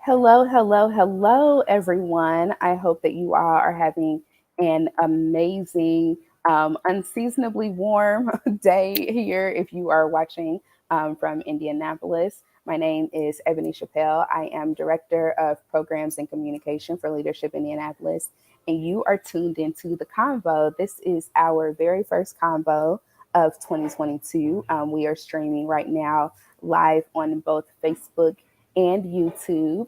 Hello, hello, hello, everyone. I hope that you all are having an amazing, unseasonably warm day here if you are watching from Indianapolis. My name is Ebony Chappelle. I am Director of Programs and Communication for Leadership Indianapolis, and you are tuned into the Convo. This is our very first Convo of 2022. We are streaming right now live on both Facebook and YouTube.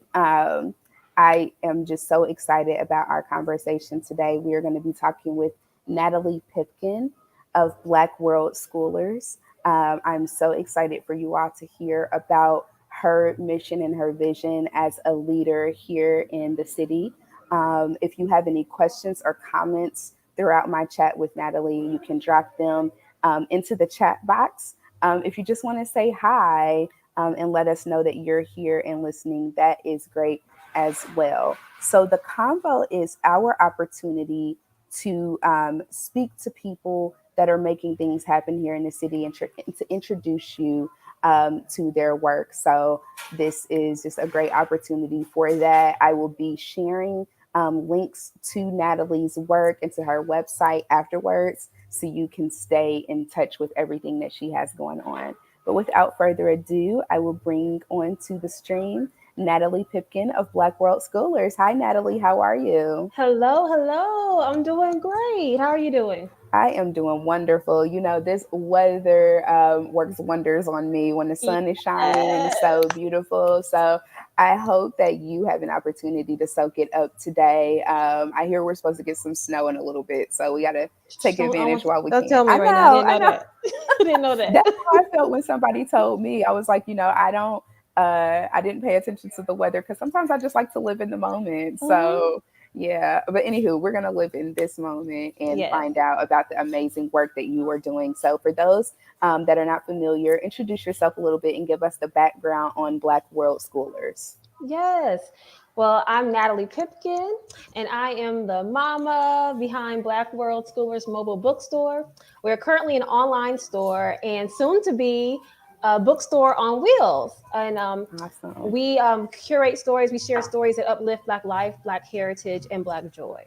I am just so excited about our conversation today. We are going to be talking with Natalie Pipkin of Black WorldSchoolers. I'm so excited for you all to hear about her mission and her vision as a leader here in the city. If you have any questions or comments throughout my chat with Natalie, you can drop them into the chat box. If you just want to say hi, and let us know that you're here and listening, that is great as well. So, the convo is our opportunity to speak to people that are making things happen here in the city and to introduce you to their work. So, this is just a great opportunity for that. I will be sharing links to Natalie's work and to her website afterwards so you can stay in touch with everything that she has going on. But without further ado, I will bring onto the stream Natalie Pipkin of Black WorldSchoolers. Hi, Natalie. How are you? Hello, hello. I'm doing great. How are you doing? I am doing wonderful. You know, this weather works wonders on me when the sun is shining and it's so Yes. beautiful. So I hope that you have an opportunity to soak it up today. I hear we're supposed to get some snow in a little bit, so we got to take I advantage want while we don't can. tell me I right now. I know, didn't I know know. that. I didn't know that. That's how I felt when somebody told me. I was like, I don't I didn't pay attention to the weather because sometimes I just like to live in the moment. hmm So yeah. But anywho, we're gonna live in this moment and Yes. find out about the amazing work that you are doing. So for those that are not familiar, introduce yourself a little bit and give us the background on Black World Schoolers. Yes. Well, I'm Natalie Pipkin, and I am the mama behind Black World Schoolers Mobile Bookstore. We're currently an online store and soon to be a bookstore on wheels. And Awesome. we curate stories, we share stories that uplift Black life, Black heritage, and Black joy.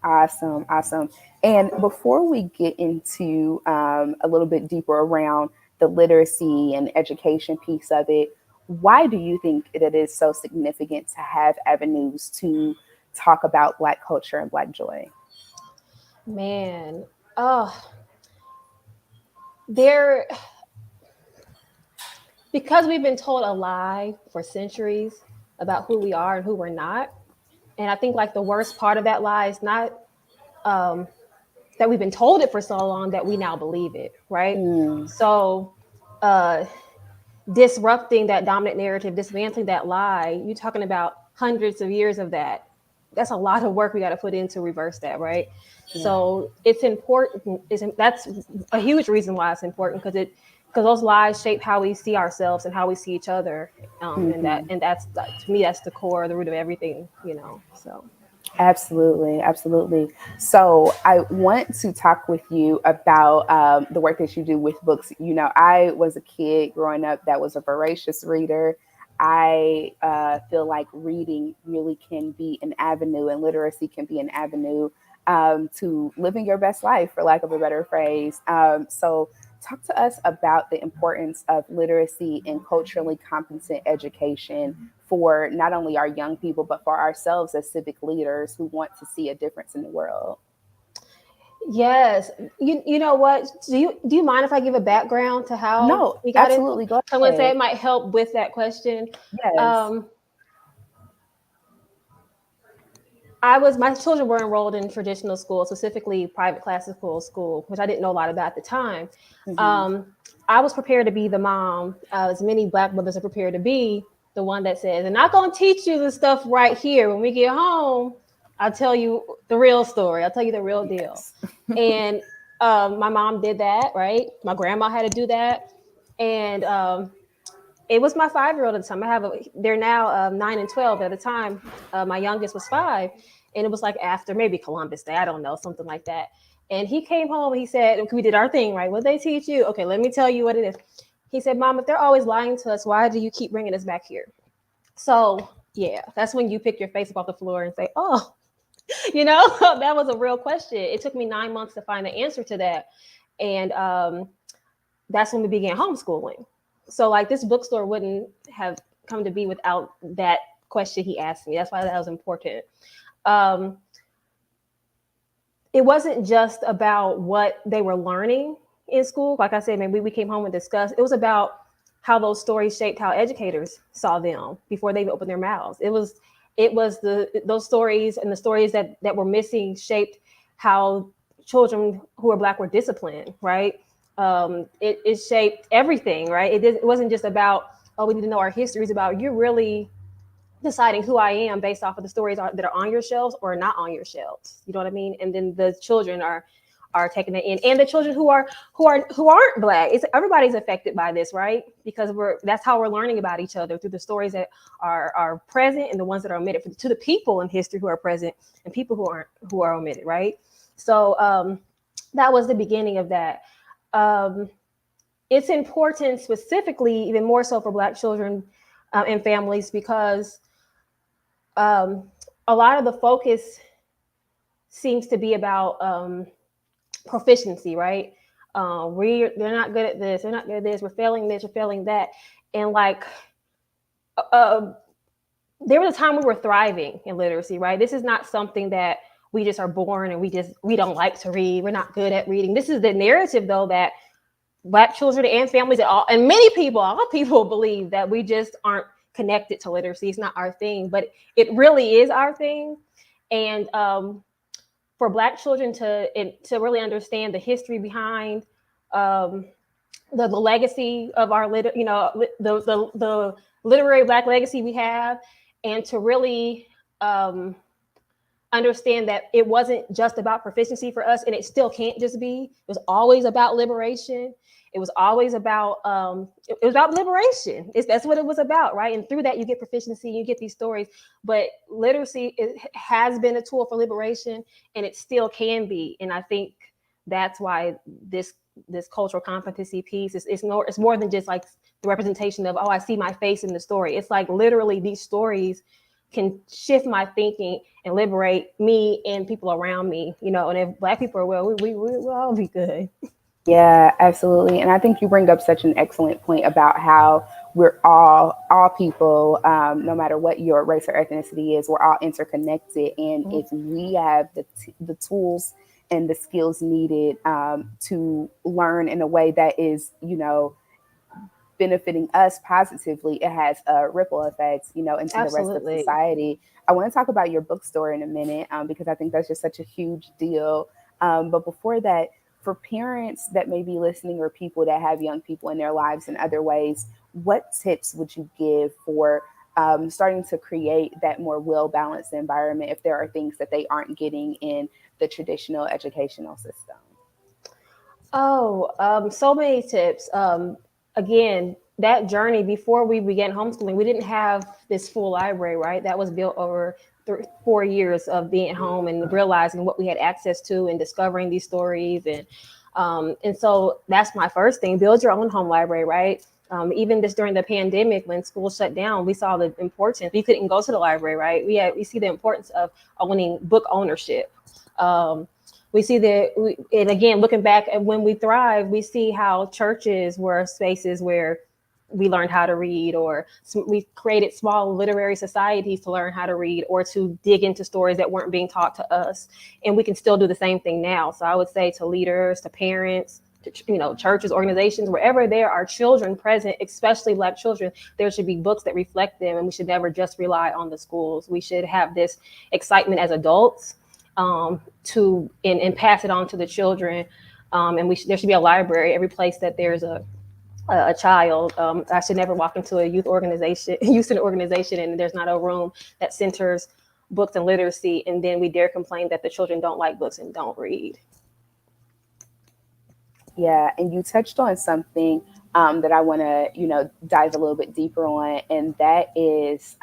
Awesome, awesome. And before we get into a little bit deeper around the literacy and education piece of it, why do you think it is so significant to have avenues to talk about Black culture and Black joy? Man, oh, there because we've been told a lie for centuries about who we are and who we're not. And I think like the worst part of that lie is not um, that we've been told it for so long that we now believe it, right? Mm, So, uh, disrupting that dominant narrative, dismantling that lie, you're talking about hundreds of years of that. That's a lot of work we got to put in to reverse that, right? yeah. So it's important. That's a huge reason why it's important because those lies shape how we see ourselves and how we see each other, Hmm. and that's to me that's the core, the root of everything, So Absolutely, absolutely. So, I want to talk with you about the work that you do with books. I was a kid growing up that was a voracious reader. I feel like reading really can be an avenue, and literacy can be an avenue to living your best life, for lack of a better phrase. So, talk to us about the importance of literacy and culturally competent education for not only our young people, but for ourselves as civic leaders who want to see a difference in the world. yes, you know what? Do you mind if I give a background to how No, we got into? absolutely. Go I'm going to say ahead. it might help with that question. Yes. Um, my children were enrolled in traditional school, specifically private classical school, which I didn't know a lot about at the time. Hmm. Um, I was prepared to be the mom, as many Black mothers are prepared to be, the one that says, "I'm not going to teach you the stuff right here. When we get home, I'll tell you the real story. I'll tell you the real deal." Yes. And my mom did that, right? My grandma had to do that, and it was my 5-year-old at the time. They're now 9 and 12. At the time, my youngest was 5, and it was like after maybe Columbus Day, I don't know, something like that. And he came home and he said, "We did our thing, right? What they teach you? Okay, let me tell you what it is." He said, "Mom, if they're always lying to us, why do you keep bringing us back here?" So Yeah, that's when you pick your face up off the floor and say, "Oh, that was a real question." It took me 9 months to find the answer to that, and that's when we began homeschooling. So like this bookstore wouldn't have come to be without that question he asked me. That's why that was important. Um, it wasn't just about what they were learning in school. Like I said, maybe we came home and discussed. It was about how those stories shaped how educators saw them before they opened their mouths. It was those stories and the stories that were missing shaped how children who were Black were disciplined, right? It shaped everything, right? It wasn't just about, oh, we need to know our history. It's about you really deciding who I am based off of the stories that are on your shelves or not on your shelves. You know what I mean? And then the children are taking it in, and the children who aren't Black. It's everybody's affected by this, right? Because that's how we're learning about each other, through the stories that are present and the ones that are omitted, to the people in history who are present and people who are omitted, right? So that was the beginning of that. Um, it's important, specifically, even more so for Black children and families, because um, a lot of the focus seems to be about proficiency, right? They're not good at this, they're not good at this, we're failing this, we're failing that, and like uh, there was a time we were thriving in literacy, right? This is not something that we just are born and we don't like to read, we're not good at reading. This is the narrative, though, that Black children and families and many people, all people believe that we just aren't connected to literacy. It's not our thing, but it really is our thing. And for Black children to really understand the history behind um, the legacy of our the literary Black legacy we have, and to really um, understand that it wasn't just about proficiency for us, and it still can't just be. It was always about liberation. It was always about it was about liberation. That's what it was about, right? And through that, you get proficiency, you get these stories. But literacy has been a tool for liberation, and it still can be. And I think that's why this cultural competency piece it's more than just like the representation of, oh, I see my face in the story. It's like literally these stories can shift my thinking and liberate me and people around me, and if Black people are well, we'll all be good. Yeah, absolutely. And I think you bring up such an excellent point about how we're all people, no matter what your race or ethnicity is, we're all interconnected. And if we have the tools and the skills needed to learn in a way that is, benefiting us positively, it has ripple effects, into the rest of Absolutely. society. I want to talk about your bookstore in a minute because I think that's just such a huge deal. But before that, for parents that may be listening or people that have young people in their lives in other ways, what tips would you give for starting to create that more well balanced environment if there are things that they aren't getting in the traditional educational system? Oh, so many tips. Again, that journey before we began homeschooling, we didn't have this full library, right? That was built over 4 years of being at home and realizing what we had access to and discovering these stories. And so that's my first thing: build your own home library, right? Even this during the pandemic, when schools shut down, we saw the importance. We couldn't go to the library, right? We see the importance of owning book ownership. We see that, and again, looking back at when we thrive, we see how churches were spaces where we learned how to read, or we created small literary societies to learn how to read or to dig into stories that weren't being taught to us. And we can still do the same thing now. So I would say to leaders, to parents, to churches, organizations, wherever there are children present, especially Black children, there should be books that reflect them, and we should never just rely on the schools. We should have this excitement as adults to and pass it on to the children. And there should be a library every place that there's a child. I should never walk into a youth center organization, and there's not a room that centers books and literacy, and then we dare complain that the children don't like books and don't read. Yeah, and you touched on something that I want to, dive a little bit deeper on, and that is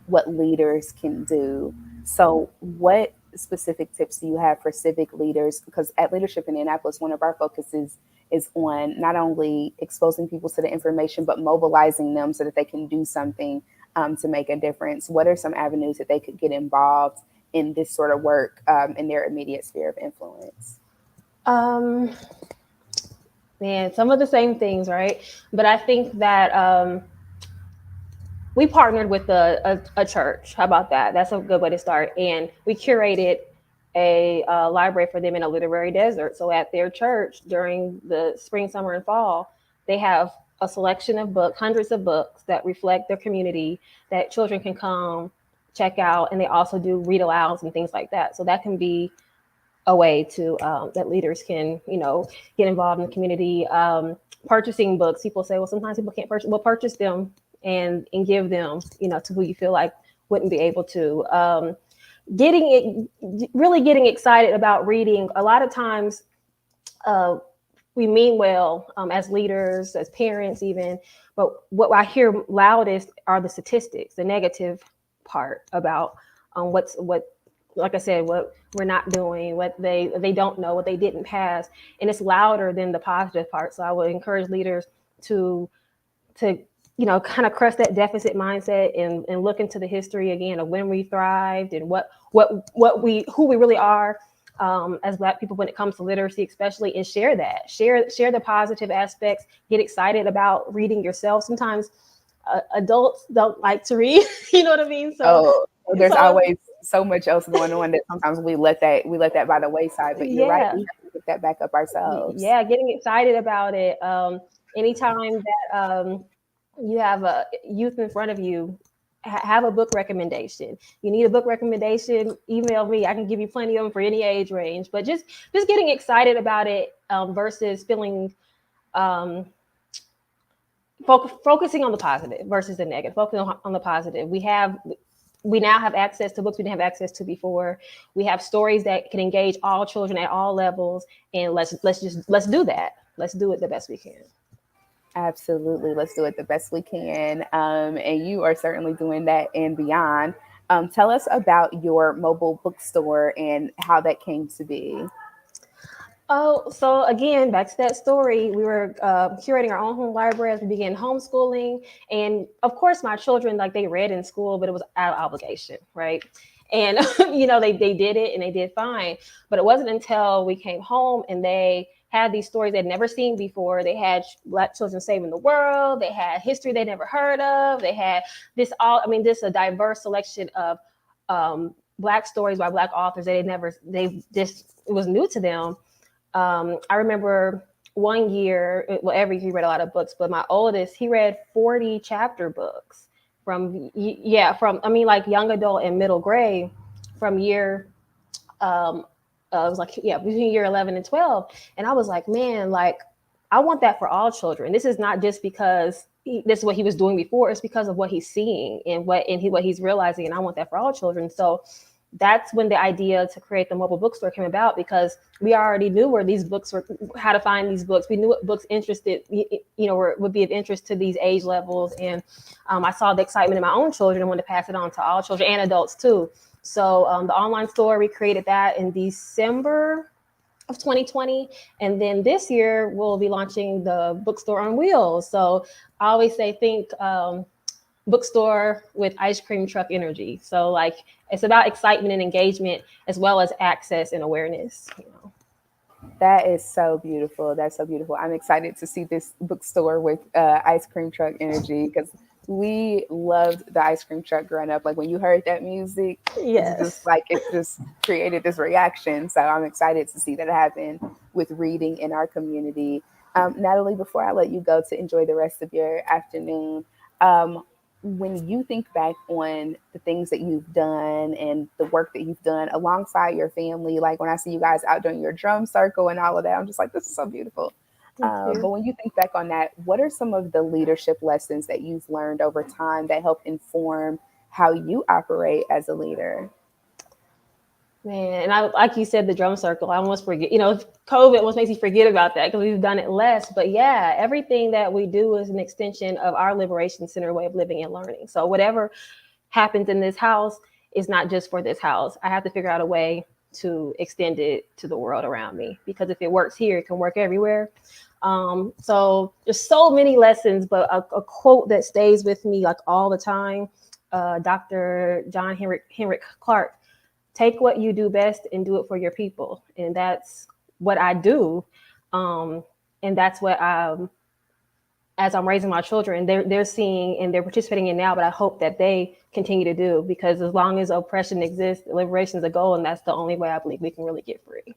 what leaders can do. So, what specific tips do you have for civic leaders? Because at Leadership Indianapolis, one of our focuses is on not only exposing people to the information, but mobilizing them so that they can do something to make a difference, what are some avenues that they could get involved in this sort of work in their immediate sphere of influence? Um, Man, some of the same things, right? But I think that we partnered with a church. How about that? That's a good way to start. And we curated a library for them in a literary desert. So at their church during the spring, summer, and fall, they have a selection of books, hundreds of books that reflect their community that children can come check out. And they also do read alouds and things like that. So that can be a way to that leaders can, get involved in the community. Purchasing books, people say, well, sometimes people can't purchase. Well, purchase them and give them, to who you feel like wouldn't be able to. Really getting excited about reading. A lot of times, we mean well as leaders, as parents, even. But what I hear loudest are the statistics, the negative part about what like I said, what we're not doing, what they don't know, what they didn't pass, and it's louder than the positive part. So I would encourage leaders to kind of crush that deficit mindset and look into the history again of when we thrived and who we really are as Black people when it comes to literacy, especially, and share the positive aspects. Get excited about reading yourself. Sometimes adults don't like to read, you know what I mean? There's So always so much else going on that sometimes we let that by the wayside. But you're right, yeah, we have to pick that back up ourselves. yeah, getting excited about it. Anytime that you have a youth in front of you, have a book recommendation. You need a book recommendation, email me. I can give you plenty of them for any age range. But just getting excited about it versus feeling focusing on the positive versus the negative. Focusing on the positive. We now have access to books we didn't have access to before. We have stories that can engage all children at all levels, and let's do that. Let's do it the best we can. Absolutely, let's do it the best we can, and you are certainly doing that and beyond. Tell us about your mobile bookstore and how that came to be. Oh, so again, back to that story, we were curating our own home library as we began homeschooling. And of course, my children, like they read in school, but it was out of obligation, right? And, they did it and they did fine. But it wasn't until we came home and they had these stories they'd never seen before. They had Black children saving the world. They had history they'd never heard of. They had this a diverse selection of Black stories by Black authors that it was new to them. I remember one year, well, every year he read a lot of books, but my oldest, he read 40 chapter books like young adult and middle grade from year, it was like, yeah, between year 11 and 12. And I was like, man, like, I want that for all children. This is not just because this is what he was doing before. It's because of what he's seeing and what he's realizing. And I want that for all children. So that's when the idea to create the mobile bookstore came about, because we already knew where these books were, how to find these books. We knew what books would be of interest to these age levels. And I saw the excitement in my own children and wanted to pass it on to all children and adults too. So the online store, we created that in December of 2020. And then this year we'll be launching the bookstore on wheels. So I always say, think bookstore with ice cream truck energy. So like, it's about excitement and engagement as well as access and awareness. That is so beautiful. That's so beautiful. I'm excited to see this bookstore with ice cream truck energy, because we loved the ice cream truck growing up. Like when you heard that music, it's just Yes. like it just created this reaction. So I'm excited to see that happen with reading in our community. Natalie, before I let you go to enjoy the rest of your afternoon, when you think back on the things that you've done and the work that you've done alongside your family, like when I see you guys out doing your drum circle and all of that, I'm just like, this is so beautiful. Thank But you. when you think back on that, what are some of the leadership lessons that you've learned over time that help inform how you operate as a leader? Man, and I like you said, the drum circle. I almost forget. COVID almost makes you forget about that because we've done it less. But yeah, everything that we do is an extension of our Liberation Center way of living and learning. So whatever happens in this house is not just for this house. I have to figure out a way to extend it to the world around me. Because if it works here, it can work everywhere. So there's so many lessons, but a quote that stays with me like all the time, Dr. John Henrik Clark, take what you do best and do it for your people. And that's what I do. Um, and that's what as I'm raising my children, they're seeing and they're participating in now, but I hope that they continue to do, because as long as oppression exists, liberation is a goal, and that's the only way I believe we can really get free.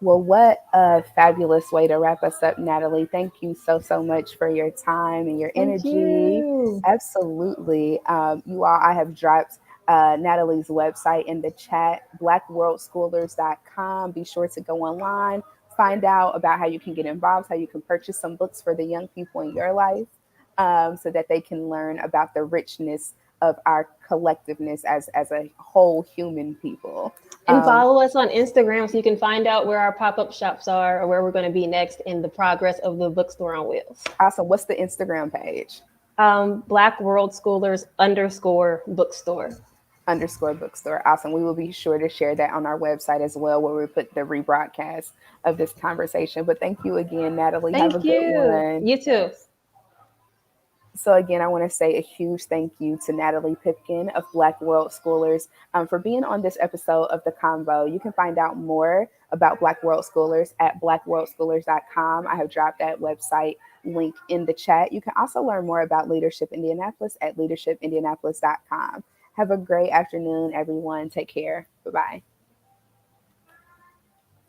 Well, what a fabulous way to wrap us up, Natalie. Thank you so much for your time and your Thank energy. you. Absolutely. You all, I have dropped Natalie's website in the chat, blackworldschoolers.com. Be sure to go online, find out about how you can get involved, how you can purchase some books for the young people in your life, so that they can learn about the richness of our collectiveness as a whole human people. And Um, follow us on Instagram so you can find out where our pop-up shops are or where we're going to be next in the progress of the bookstore on wheels. Awesome. What's the Instagram page? Black WorldSchoolers _bookstore. Underscore bookstore. Awesome. We will be sure to share that on our website as well, where we put the rebroadcast of this conversation. But thank you again, Natalie. Have a Thank good you. one. You too. Yes. So again, I want to say a huge thank you to Natalie Pipkin of Black World Schoolers for being on this episode of the Convo. You can find out more about Black World Schoolers at blackworldschoolers.com. I have dropped that website link in the chat. You can also learn more about Leadership Indianapolis at leadershipindianapolis.com. Have a great afternoon, everyone. Take care. Bye-bye.